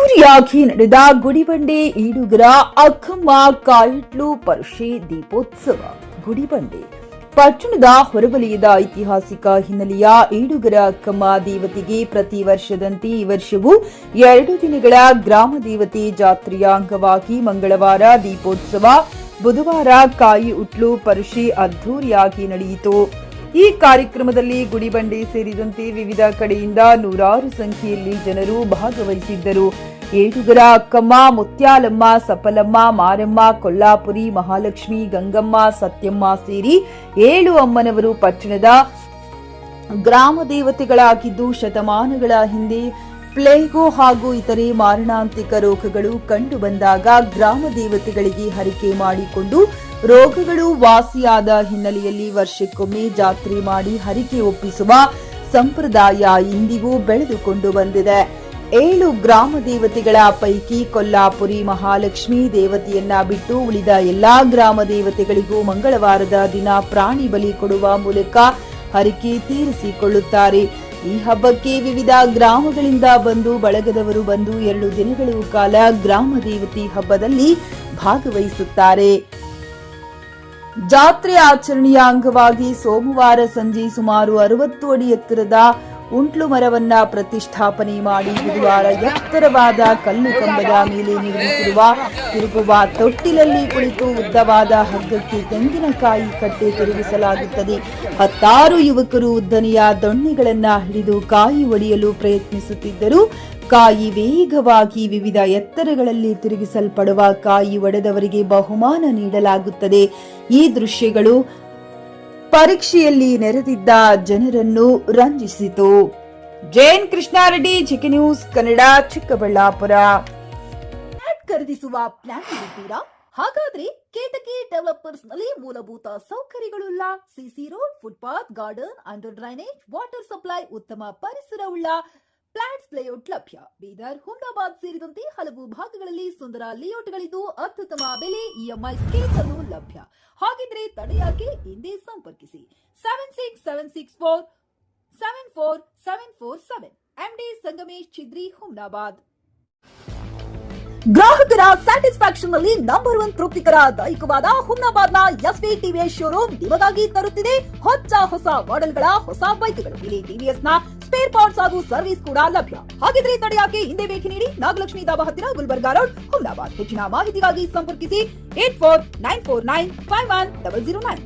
ಅದ್ದೂರಿಯಾಗಿ ನಡೆದ ಗುಡಿಬಂಡೆ ಈಡುಗರ ಅಕ್ಕಮ್ಮ ಕಾಯಿಟ್ಲು ಪರಿಷೆ ದೀಪೋತ್ಸವ. ಗುಡಿಬಂಡೆ ಪಟ್ಟಣದ ಹೊರವಲಯದ ಐತಿಹಾಸಿಕ ಹಿನ್ನೆಲೆಯ ಈಡುಗರ ಅಕ್ಕಮ್ಮ ದೇವತೆಗೆ ಪ್ರತಿ ವರ್ಷದಂತೆ ಈ ವರ್ಷವೂ 2 ದಿನಗಳ ಗ್ರಾಮ ದೇವತೆ ಜಾತ್ರೆಯ ಅಂಗವಾಗಿ ಮಂಗಳವಾರ ದೀಪೋತ್ಸವ, ಬುಧವಾರ ಕಾಯಿ ಉಟ್ಲು ಪರಿಷೆ ಅದ್ದೂರಿಯಾಗಿ ನಡೆಯಿತು. ಈ ಕಾರ್ಯಕ್ರಮದಲ್ಲಿ ಗುಡಿಬಂಡೆ ಸೇರಿದಂತೆ ವಿವಿಧ ಕಡೆಯಿಂದ ನೂರಾರು ಸಂಖ್ಯೆಯಲ್ಲಿ ಜನರು ಭಾಗವಹಿಸಿದ್ದರು. ಏಡುಗರ ಅಕ್ಕಮ್ಮ, ಮುತ್ಯಾಲಮ್ಮ, ಸಫಲಮ್ಮ, ಮಾರಮ್ಮ, ಕೊಲ್ಲಾಪುರಿ, ಮಹಾಲಕ್ಷ್ಮಿ, ಗಂಗಮ್ಮ, ಸತ್ಯಮ್ಮ ಸೇರಿ 7 ಅಮ್ಮನವರು ಪಟ್ಟಣದ ಗ್ರಾಮ ದೇವತೆಗಳಾಗಿದ್ದು, ಶತಮಾನಗಳ ಹಿಂದೆ ಪ್ಲೇಗು ಹಾಗೂ ಇತರೆ ಮಾರಣಾಂತಿಕ ರೋಗಗಳು ಕಂಡು ಬಂದಾಗ ಗ್ರಾಮ ದೇವತೆಗಳಿಗೆ ಹರಕೆ ಮಾಡಿಕೊಂಡು ರೋಗಗಳು ವಾಸಿಯಾದ ಹಿನ್ನೆಲೆಯಲ್ಲಿ ವರ್ಷಕ್ಕೊಮ್ಮೆ ಜಾತ್ರೆ ಮಾಡಿ ಹರಕೆ ಒಪ್ಪಿಸುವ ಸಂಪ್ರದಾಯ ಇಂದಿಗೂ ಬೆಳೆದುಕೊಂಡು ಬಂದಿದೆ. 7 ಗ್ರಾಮ ದೇವತೆಗಳ ಪೈಕಿ ಕೊಲ್ಲಾಪುರಿ ಮಹಾಲಕ್ಷ್ಮಿ ದೇವತೆಯನ್ನ ಬಿಟ್ಟು ಉಳಿದ ಎಲ್ಲಾ ಗ್ರಾಮ ದೇವತೆಗಳಿಗೂ ಮಂಗಳವಾರದ ದಿನ ಪ್ರಾಣಿ ಬಲಿ ಕೊಡುವ ಮೂಲಕ ಹರಕೆ ತೀರಿಸಿಕೊಳ್ಳುತ್ತಾರೆ. ಈ ಹಬ್ಬಕ್ಕೆ ವಿವಿಧ ಗ್ರಾಮಗಳಿಂದ ಬಂದು ಬಳಗದವರು ಬಂದು 2 ದಿನಗಳ ಕಾಲ ಗ್ರಾಮ ದೇವತೆ ಹಬ್ಬದಲ್ಲಿ ಭಾಗವಹಿಸುತ್ತಾರೆ. ಜಾತ್ರೆ ಆಚರಣೆಯ ಅಂಗವಾಗಿ ಸೋಮವಾರ ಸಂಜೆ ಸುಮಾರು 60 ಅಡಿ ಎತ್ತರದ ಉಂಟ್ಲು ಮರವನ್ನ ಪ್ರತಿಷ್ಠಾಪನೆ ಮಾಡಿ ಬುಧವಾರ ಎತ್ತರವಾದ ಕಲ್ಲು ಕಂಬದ ಮೇಲೆ ನಿರ್ಮಿಸಿರುವ ತಿರುಗುವ ತೊಟ್ಟಿಲಲ್ಲಿ ಕುಳಿತು ಉದ್ದವಾದ ಹಗ್ಗಕ್ಕೆ ತೆಂಗಿನಕಾಯಿ ಕಟ್ಟೆ ತಿರುಗಿಸಲಾಗುತ್ತದೆ. 10 ಯುವಕರು ಉದ್ದನೆಯ ದೊಣ್ಣೆಗಳನ್ನ ಹಿಡಿದು ಕಾಯಿ ಒಡೆಯಲು ಪ್ರಯತ್ನಿಸುತ್ತಿದ್ದರು. ಕಾಯಿ ವೇಗವಾಗಿ ವಿವಿಧ ಎತ್ತರಗಳಲ್ಲಿ ತಿರುಗಿಸಲ್ಪಡುವ ಕಾಯಿ ಒಡೆದವರಿಗೆ ಬಹುಮಾನ ನೀಡಲಾಗುತ್ತದೆ. ಈ ದೃಶ್ಯಗಳು ಪರೀಕ್ಷೆಯಲ್ಲಿ ನೆರೆದಿದ್ದ ಜನರನ್ನು ರಂಜಿಸಿತು. Jain Krishna Reddy, GK news Kannada, Chikkaballapur. ಖರೀದಿಸುವ ಪ್ಲಾನ್ ಇದ್ದೀರಾ? ಹಾಗಾದ್ರೆ ಕೇತಕಿ ಡೆವಲಪರ್ಸ್ ನಲ್ಲಿ ಮೂಲಭೂತ ಸೌಕರ್ಯಗಳುಳ್ಳ CC road, footpath, garden, under drainage, water supply, ಉತ್ತಮ ಪರಿಸರವುಳ್ಳ ಫ್ಲಾಟ್ಸ್ ಲೇಔಟ್ ಲಭ್ಯ. ಬೀದರ್, ಹುಮ್ನಾಬಾದ್ ಸೇರಿದಂತೆ ಹಲವು ಭಾಗಗಳಲ್ಲಿ ಸುಂದರ ಲೇಔಟ್ಗಳಿದ್ದು ಅತ್ಯುತ್ತಮ ಬೆಲೆ, ಇಎಂಐ ಸ್ಕೀಮ್ಸ್ ಅನ್ನು ಲಭ್ಯ. ಹಾಗಿದ್ರೆ ತಡೆಯಾಕೆ ಹಿಂದೆ ಸಂಪರ್ಕಿಸಿ 7676474747 ಎಂಡಿ ಸಂಗಮೇಶ್ ಚಿದ್ರಿ, ಹುಮ್ನಾಬಾದ್. ಗ್ರಾಹಕರ ಸ್ಯಾಟಿಸ್ಫ್ಯಾಕ್ಷನ್ ನಲ್ಲಿ ನಂಬರ್ 1 ತೃಪ್ತಿಕರದಾಯಕವಾದ ಹುಮ್ನಾಬಾದ್ನ ಎಸ್ವಿ ಟಿವಿಎಸ್ ಶೋರೂಮ್ ನಿಮಗಾಗಿ ತರುತ್ತಿದೆ ಹೊಸ ಮಾಡೆಲ್ಗಳ ಹೊಸ ಬೈಕ್ಗಳು. ಇಲ್ಲಿ ಟಿವಿಎಸ್ ನ ಸ್ಪೇರ್ ಪಾರ್ಟ್ಸ್ ಹಾಗೂ ಸರ್ವಿಸ್ ಕೂಡ ಲಭ್ಯ. ಹಾಗಿದ್ರೆ ತಡೆಯಾಕೆ ಹಿಂದೆ ಭೇಟಿ ನೀಡಿ ನಾಗಲಕ್ಷ್ಮಿ ಧಾಬಾ ಹತ್ತಿರ, ಗುಲ್ಬರ್ಗಾ ರೋಡ್, ಹುಮ್ನಾಬಾದ್. ಹೆಚ್ಚಿನ ಮಾಹಿತಿಗಾಗಿ ಸಂಪರ್ಕಿಸಿ 8494951009.